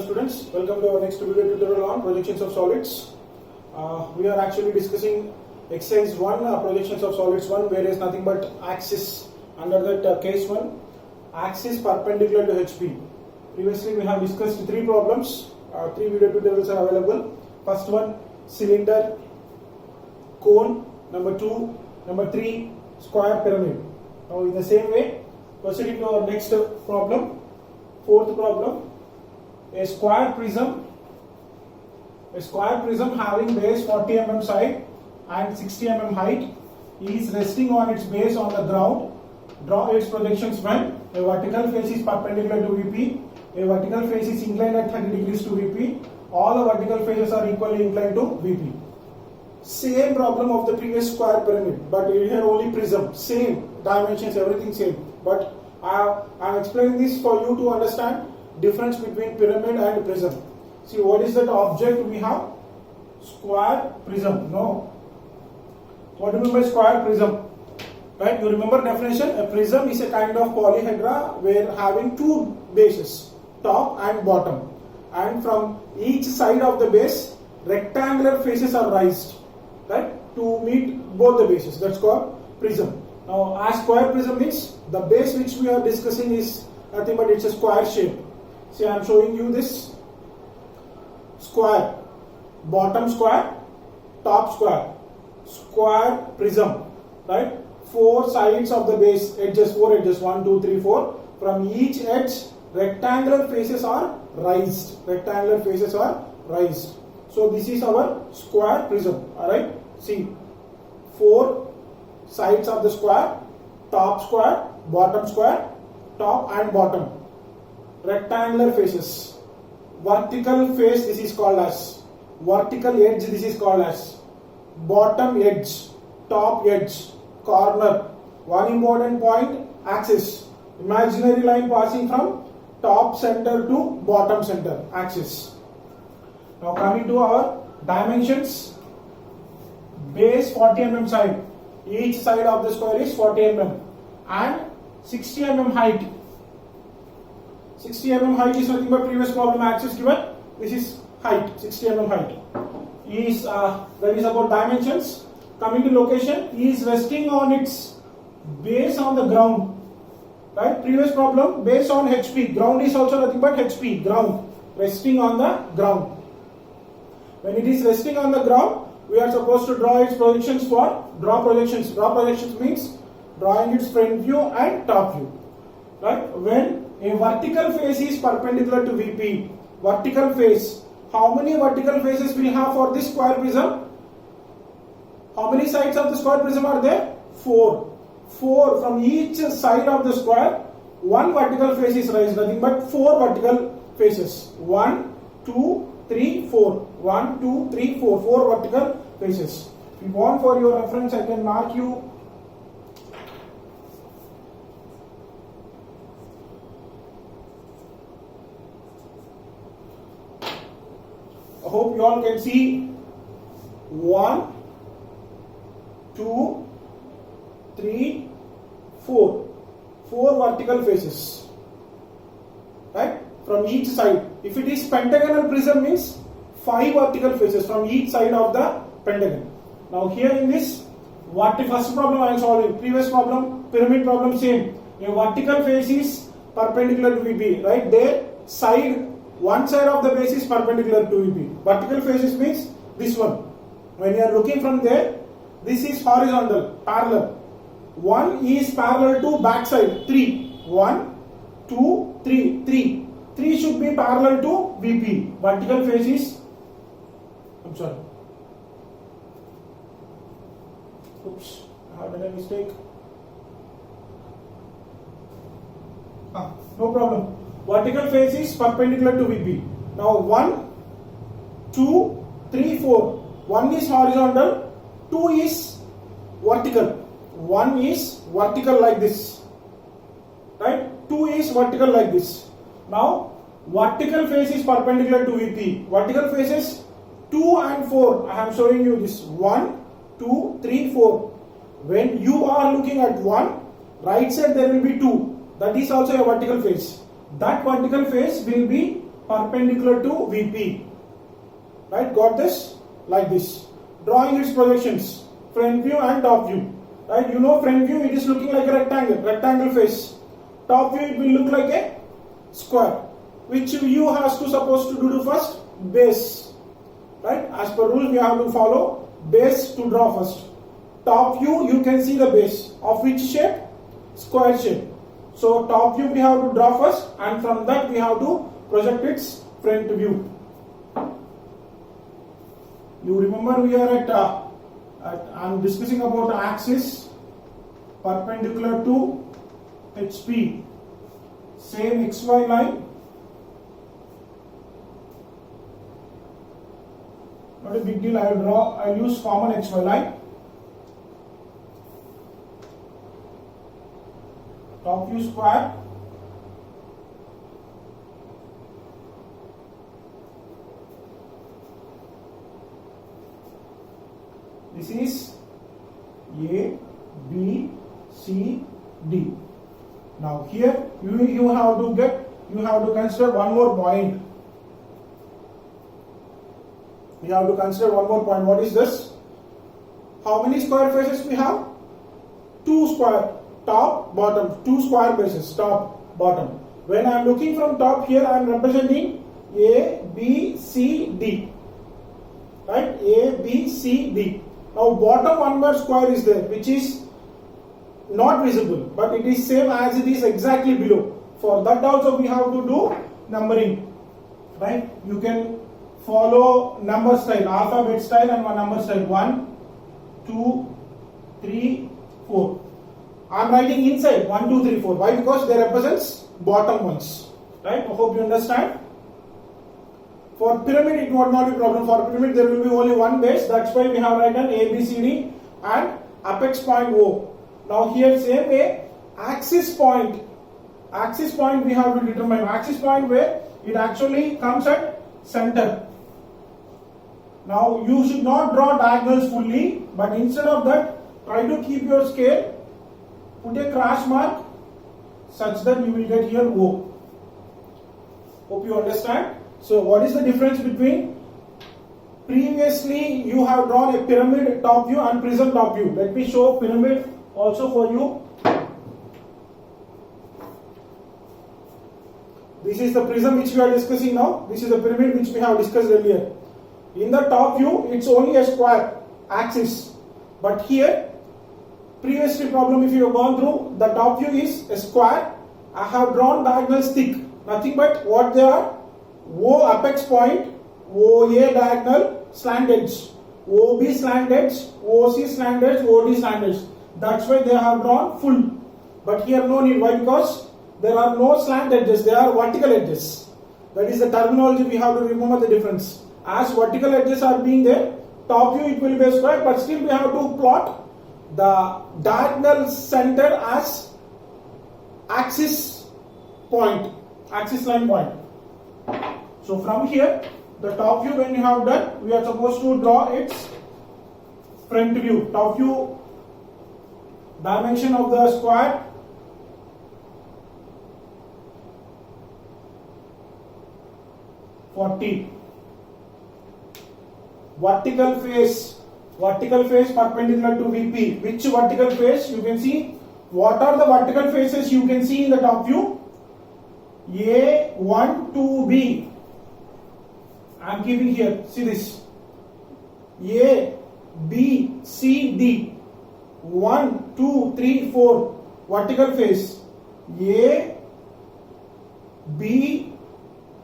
students, welcome to our next video tutorial on projections of solids. We are actually discussing exercise 1, projections of solids 1, where is nothing but axis. Under that case 1, axis perpendicular to HP. Previously we have discussed 3 problems, 3 video tutorials are available. First one, cylinder, cone, number 2, number 3, square pyramid. Now in the same way, proceeding to our next problem, fourth problem, a square prism having base 40 mm side and 60 mm height is resting on its base on the ground. Draw its projections when a vertical face is perpendicular to VP, a vertical face is inclined at 30 degrees to VP, all the vertical faces are equally inclined to VP. Same problem of the previous square pyramid, but here only prism, same dimensions, everything same. But I am explaining this for you to understand difference between pyramid and prism. See, what is that object we have? Square prism. No. What do you mean by square prism? Right? You remember definition? A prism is a kind of polyhedra where having two bases, top and bottom, and from each side of the base, rectangular faces are raised, right, to meet both the bases. That's called prism. Now, as square prism means the base which we are discussing is nothing but it's a square shape. See, I am showing you this square, bottom square, top square, square prism, right? 4 sides of the base, edges, 4 edges, 1, 2, 3, 4. From each edge, rectangular faces are raised. Rectangular faces are raised. So this is our square prism. Alright. See, 4 sides of the square, top square, top and bottom. Rectangular faces. Vertical face, this is called as. Vertical edge, this is called as. Bottom edge, top edge, corner. One important point, axis. Imaginary line passing from top center to bottom center, axis. Now coming to our dimensions. Base 40 mm side. Each side of the square is 40 mm. And 60 mm height. 60 mm height is nothing but previous problem axis given. This is height, 60 mm height. That is about dimensions. Coming to location, is resting on its base on the ground. Right? Previous problem, base on HP. Ground is also nothing but HP, ground. Resting on the ground. When it is resting on the ground, we are supposed to draw its projections for draw projections. Draw projections means drawing its front view and top view. Right? When a vertical face is perpendicular to VP, vertical face, how many vertical faces we have for this square prism? How many sides of the square prism are there? 4. 4 from each side of the square, 1 vertical face is raised, nothing but 4 vertical faces. 1, 2, 3, 4. 1, 2, 3, 4. 4 vertical faces. If you want for your reference, I can mark you. I hope you all can see 1, 2, 3, 4. 4 vertical faces. Right? From each side. If it is pentagonal prism means 5 vertical faces from each side of the pentagon. Now here in this, what the first problem I am solving, previous problem, pyramid problem same. A vertical face is perpendicular to VP. Right? There side, one side of the base is perpendicular to VP. Vertical faces means this one. When you are looking from there, this is horizontal, parallel. 1 is parallel to back side, 3. 1, 2, 3, 3. 3 should be parallel to VP. Vertical face is, I'm sorry. Oops, I have done a mistake. No problem. Vertical face is perpendicular to VP. Now 1, 2, 3, 4. 1 is horizontal, 2 is vertical. 1 is vertical like this. Right? 2 is vertical like this. Now, vertical face is perpendicular to VP. Vertical faces 2 and 4. I am showing you this. 1, 2, 3, 4. When you are looking at 1, right side there will be 2. That is also a vertical face. That vertical face will be perpendicular to VP. Right, got this? Like this. Drawing its projections, front view and top view. Right, you know front view, it is looking like a rectangle face. Top view, it will look like a square. Which view has to supposed to do first? Base. Right, as per rule we have to follow base to draw first. Top view, you can see the base of which shape? Square shape. So top view we have to draw first, and from that we have to project its front view. You remember we are at I'm discussing about axis perpendicular to HP, same XY line. Not a big deal. I'll use common XY line. Top view square. This is A, B, C, D. Now here you have to consider one more point. We have to consider one more point. What is this? How many square faces we have? Two square, top, bottom, two square bases, top, bottom. When I am looking from top here, I am representing A, B, C, D. Right? A, B, C, D. Now bottom one more square is there, which is not visible, but it is same as it is exactly below. For that also we have to do numbering. Right? You can follow number style, alphabet style and one number style. 1, 2, 3, 4. I am writing inside 1, 2, 3, 4. Why? Because they represents bottom ones. Right? I hope you understand. For pyramid it would not be problem. For pyramid there will be only one base. That's why we have written A, B, C, D and apex point O. Now here same way, axis point we have to determine. Axis point where it actually comes at center. Now you should not draw diagonals fully, but instead of that, try to keep your scale, put a crash mark such that you will get here O. Hope you understand. So what is the difference between previously you have drawn a pyramid top view and prism top view? Let me show pyramid also for you. This is the prism which we are discussing now. This is the pyramid which we have discussed earlier. In the top view, it's only a square axis. But here, previously problem if you have gone through, the top view is a square. I have drawn diagonals thick. Nothing but what they are? O apex point, OA diagonal, slant edge, OB slant edge, OC slant edge, OD slant edge. That's why they have drawn full. But here no need. Why? Because there are no slant edges, they are vertical edges. That is the terminology, we have to remember the difference. As vertical edges are being there, top view it will be a square, but still we have to plot the diagonal center as axis point, axis line point. So from here, the top view when you have done, we are supposed to draw its front view. Top view dimension of the square, (40). Vertical face perpendicular to VP. Which vertical face? You can see. What are the vertical faces you can see in the top view? A, 1, 2, B. I am keeping here. See this. A, B, C, D. 1, 2, 3, 4. Vertical face. A, B,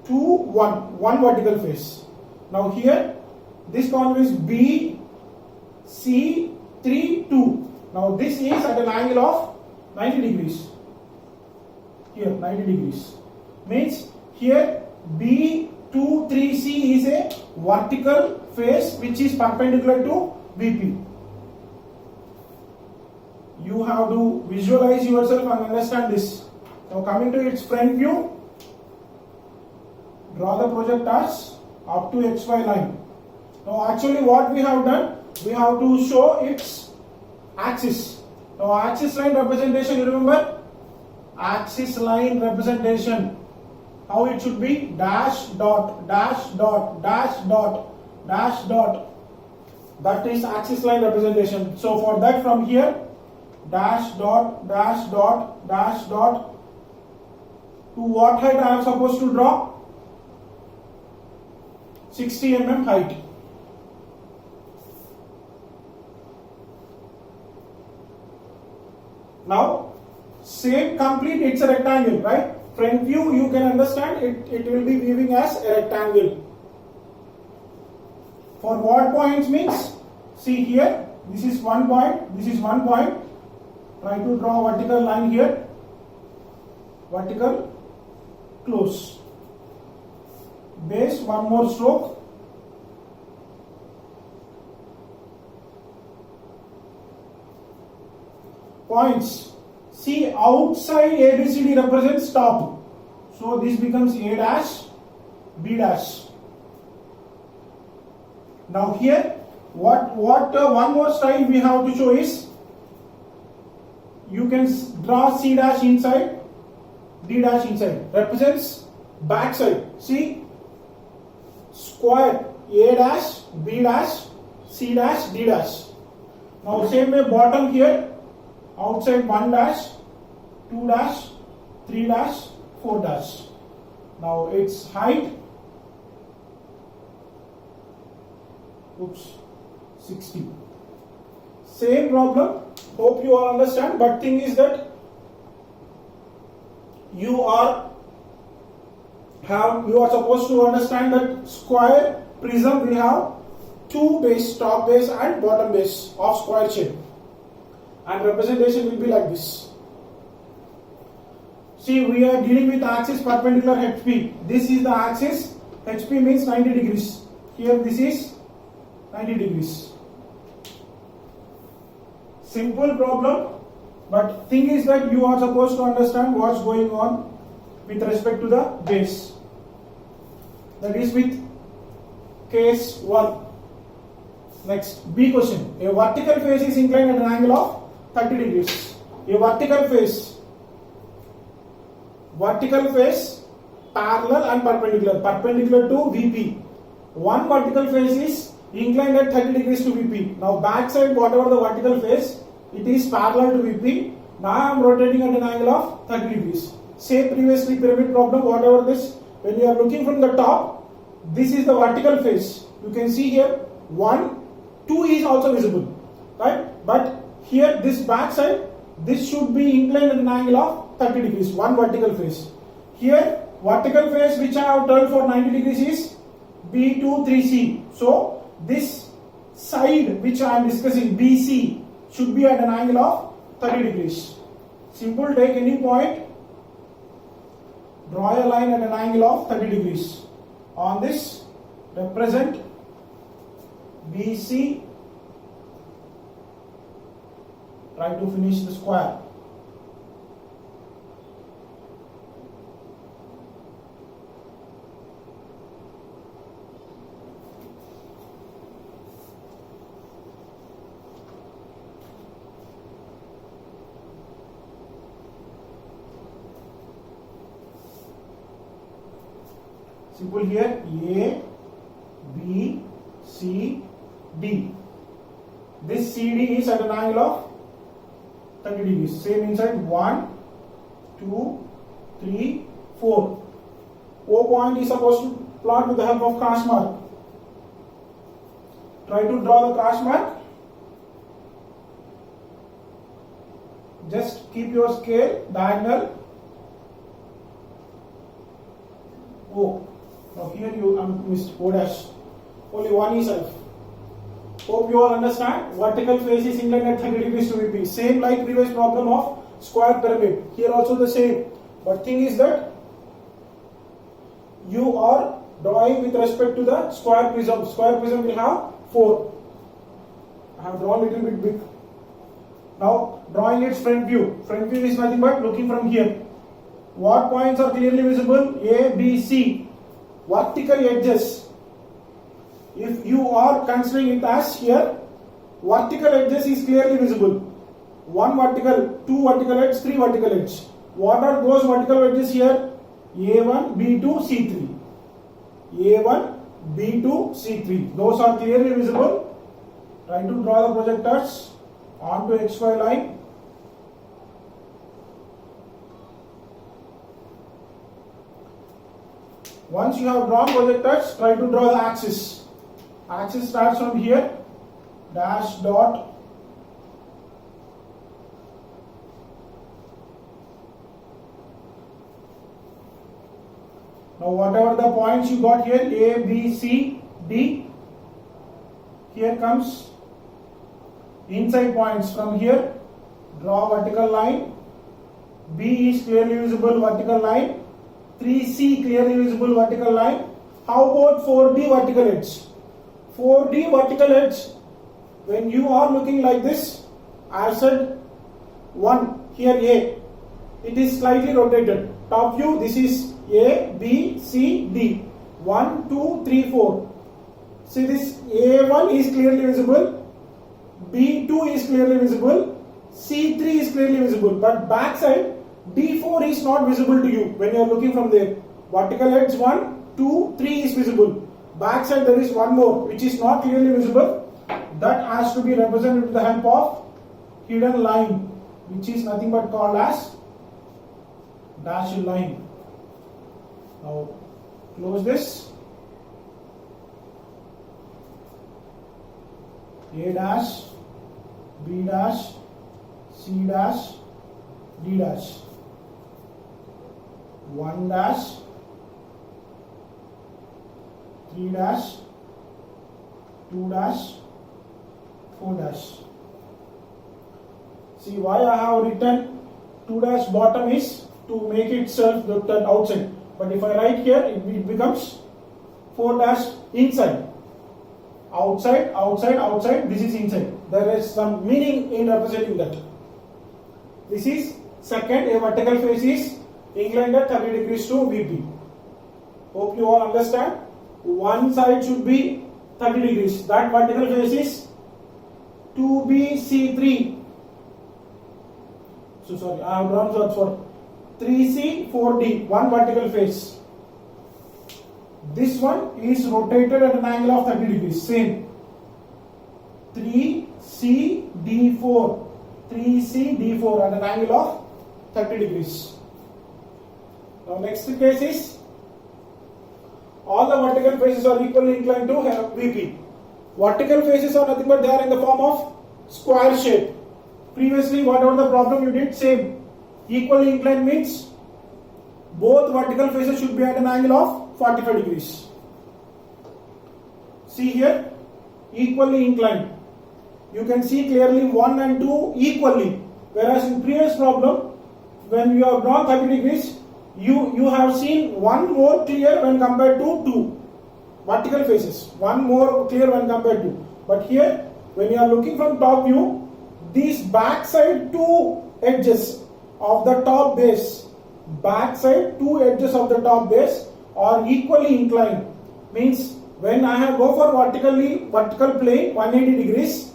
2, 1. One vertical face. Now here, this corner is B, C, 3, 2. Now this is at an angle of 90 degrees. Here, 90 degrees. Means here B, 2, 3, C is a vertical face which is perpendicular to VP. You have to visualize yourself and understand this. Now coming to its front view, draw the projectors up to XY line. Now actually what we have done, we have to show its axis. Now axis line representation, you remember? Axis line representation. how it should be? Dash dot, dash dot, dash dot, dash dot. That is axis line representation. So for that, from here, dash dot, dash dot, dash dot. To what height I am supposed to draw? 60 mm height. Now, same complete, it's a rectangle, right? Front view, you can understand, it will be viewing as a rectangle. For what points means? See here, this is one point, this is one point. Try to draw a vertical line here. Vertical, close. Base, one more stroke. Points. See, outside ABCD represents top. So this becomes A dash, B dash. Now here, what one more style we have to show is, you can draw C dash inside, D dash inside. Represents back side. See, square A dash, B dash, C dash, D dash. Now same way bottom here, outside 1 dash, 2 dash, 3 dash, 4 dash. Now its height, oops, 60. Same problem, hope you all understand, but thing is that you are supposed to understand that square prism will have two base, top base and bottom base of square shape, and representation will be like this. See, we are dealing with axis perpendicular HP. This is the axis, HP means 90 degrees. Here this is 90 degrees. Simple problem, but thing is that you are supposed to understand what's going on with respect to the base. That is with case 1. Next, B question. A vertical face is inclined at an angle of 30 degrees. A vertical face parallel and perpendicular to VP. One vertical face is inclined at 30 degrees to VP. Now back side, whatever the vertical face, it is parallel to VP. Now I am rotating at an angle of 30 degrees. Say previously pyramid problem, whatever this, when you are looking from the top, this is the vertical face. You can see here 1, 2 is also visible, right? But here this back side, this should be inclined at an angle of 30 degrees, one vertical face. Here vertical face which I have turned for 90 degrees is B2, 3C. So this side which I am discussing, BC, should be at an angle of 30 degrees. Simple, take any point, draw a line at an angle of 30 degrees. On this, represent BC, try to finish the square. Simple here, A, B, C, D. This CD is at an angle of 30 degrees. Same inside, 1, 2, 3, 4. O point is supposed to plot with the help of crash mark. Try to draw the crash mark. Just keep your scale diagonal. O. Now here you missed O dash. Only one is left. Hope you all understand. Vertical face is inclined at 30 degrees to VP. Same like previous problem of square pyramid. Here also the same. But thing is that you are drawing with respect to the square prism. Square prism will have 4. I have drawn a little bit big. Now drawing its front view. Front view is nothing but looking from here. What points are clearly visible? A, B, C. Vertical edges. If you are considering it as here, vertical edges is clearly visible. 1 vertical, 2 vertical edge, 3 vertical edge. What are those vertical edges here? A1, B2, C3. A1, B2, C3. Those are clearly visible. Try to draw the projectors onto XY line. Once you have drawn projectors, try to draw the axis. Axis starts from here, dash dot. Now whatever the points you got here, A, B, C, D, here comes inside points from here, draw vertical line, B is clearly visible vertical line, 3C clearly visible vertical line. How about 4D vertical edge? 4D vertical edge, when you are looking like this, I said 1, here A, it is slightly rotated. Top view, this is A, B, C, D. 1, 2, 3, 4. See this A1 is clearly visible, B2 is clearly visible, C3 is clearly visible, but backside D4 is not visible to you when you are looking from there. Vertical edge 1, 2, 3 is visible. Backside there is one more which is not clearly visible. That has to be represented with the help of hidden line, which is nothing but called as dashed line. Now close this. A dash, B dash, C dash, D dash. 1 dash, 3 dash, 2 dash, 4 dash. See why I have written 2 dash bottom is to make itself look at outside. But if I write here, it becomes 4 dash inside. Outside, outside, outside, this is inside. There is some meaning in representing that. This is second, a vertical face is inclined at 30 degrees to VP. Hope you all understand. One side should be 30 degrees. That vertical face is 2BC3. So sorry, I have drawn short for 3C4D, one vertical face. This one is rotated at an angle of 30 degrees. Same. 3CD4. 3CD4 at an angle of 30 degrees. Now next case is all the vertical faces are equally inclined to VP. Vertical faces are nothing but they are in the form of square shape. Previously, whatever the problem you did, same. Equally inclined means both vertical faces should be at an angle of 45 degrees. See here, equally inclined. You can see clearly 1 and 2 equally. Whereas in previous problem, when you have drawn 30 degrees, you have seen one more clear when compared to 2 vertical faces. One more clear when compared to. But here, when you are looking from top view, these backside 2 edges of the top base, backside 2 edges of the top base are equally inclined. Means when I have go for vertical plane 180 degrees,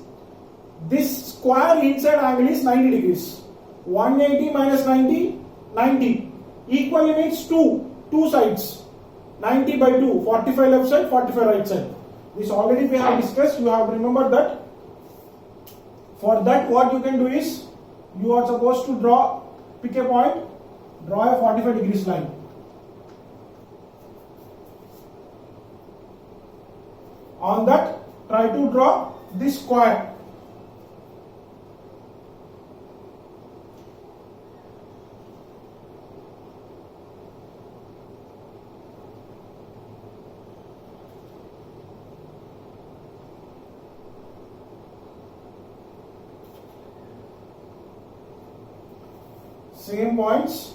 this square inside angle is 90 degrees. 180 minus 90, 90. Equally means 2 sides. 90 by 2, 45 left side, 45 right side. This already we have discussed, you have remembered that. For that what you can do is, you are supposed to pick a point, draw a 45 degrees line. On that, try to draw this square. Same points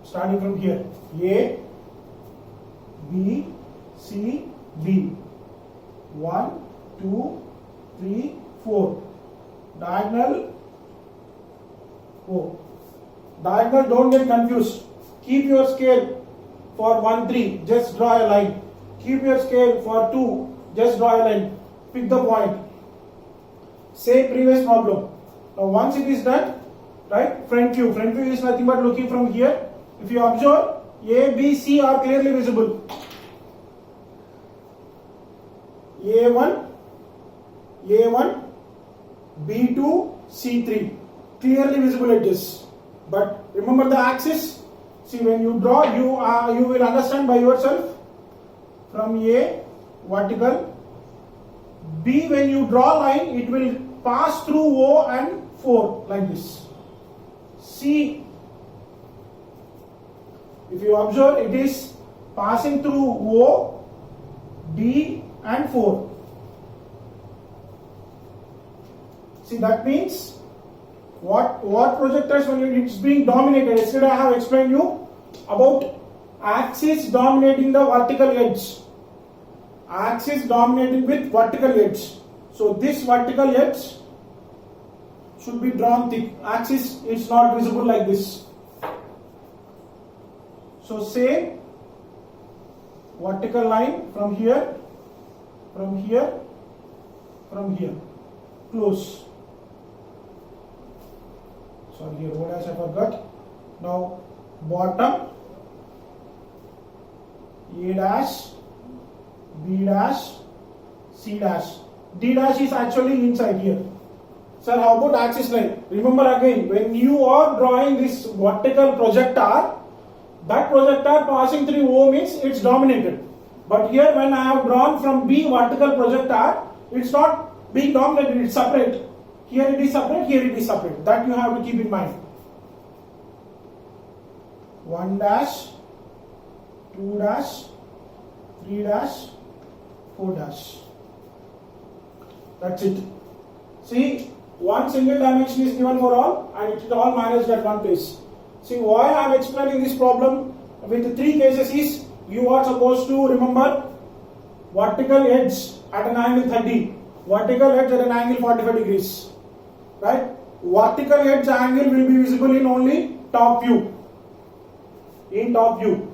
starting from here, A, B, C, D. 1, 2, 3, 4. Diagonal O. Diagonal, don't get confused. Keep your scale for 1, 3, just draw a line. Keep your scale for 2, just draw a line. Pick the point. Same previous problem. Now once it is done, right, front view is nothing but looking from here, if you observe, A, B, C are clearly visible. A1, B2, C3, clearly visible edges. But remember the axis. See, when you draw, you will understand by yourself. From A, vertical. B, when you draw line, it will pass through O and 4 like this. C, if you observe, it is passing through O, D and 4. See, that means what projectors, when it's being dominated, yesterday I have explained you about axis dominating the vertical edge. Axis dominating with vertical edge. So this vertical edge should be drawn thick. Axis is not visible like this. So say vertical line from here, from here, from here, close. Sorry, here what else I forgot. Now bottom, A dash, B dash, C dash. D dash is actually inside here. Sir, how about axis line? Remember again, when you are drawing this vertical projector, that projector passing through O means it's dominated. But here when I have drawn from B vertical projector, it's not being dominated, it's separate. Here it is separate, here it is separate. That you have to keep in mind. 1 dash, 2 dash, 3 dash, 4 dash. That's it. See, one single dimension is given for all and it is all managed at one place. See, why I am explaining this problem with 3 cases is you are supposed to remember vertical edge at an angle 30, vertical edge at an angle 45 degrees. Right? Vertical edge angle will be visible in only top view. In top view.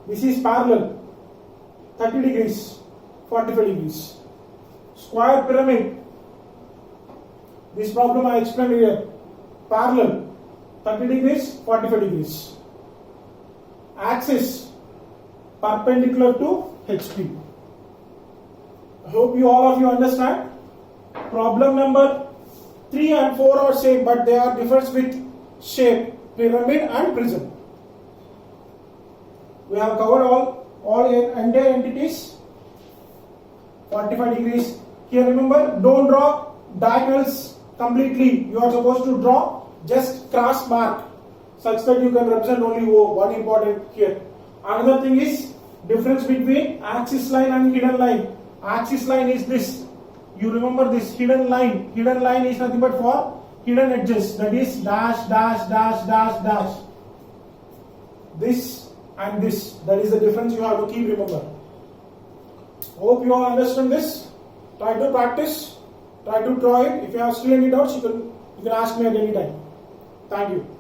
This is parallel. 30 degrees, 45 degrees. Square pyramid. This problem I explained here. Parallel. 30 degrees, 45 degrees. Axis perpendicular to HP. I hope all of you understand. Problem number 3 and 4 are same, but they are differs with shape, pyramid and prism. We have covered all entire entities. 45 degrees. Here remember, don't draw diagonals completely. You are supposed to draw just cross mark such that you can represent only O. One important here. Another thing is difference between axis line and hidden line. Axis line is this. You remember this hidden line. Hidden line is nothing but for hidden edges. That is dash, dash, dash, dash, dash. This and this. That is the difference you have to keep remember. Hope you all understand this. Try to practice. Try to draw it. If you have still any doubts, you can ask me at any time. Thank you.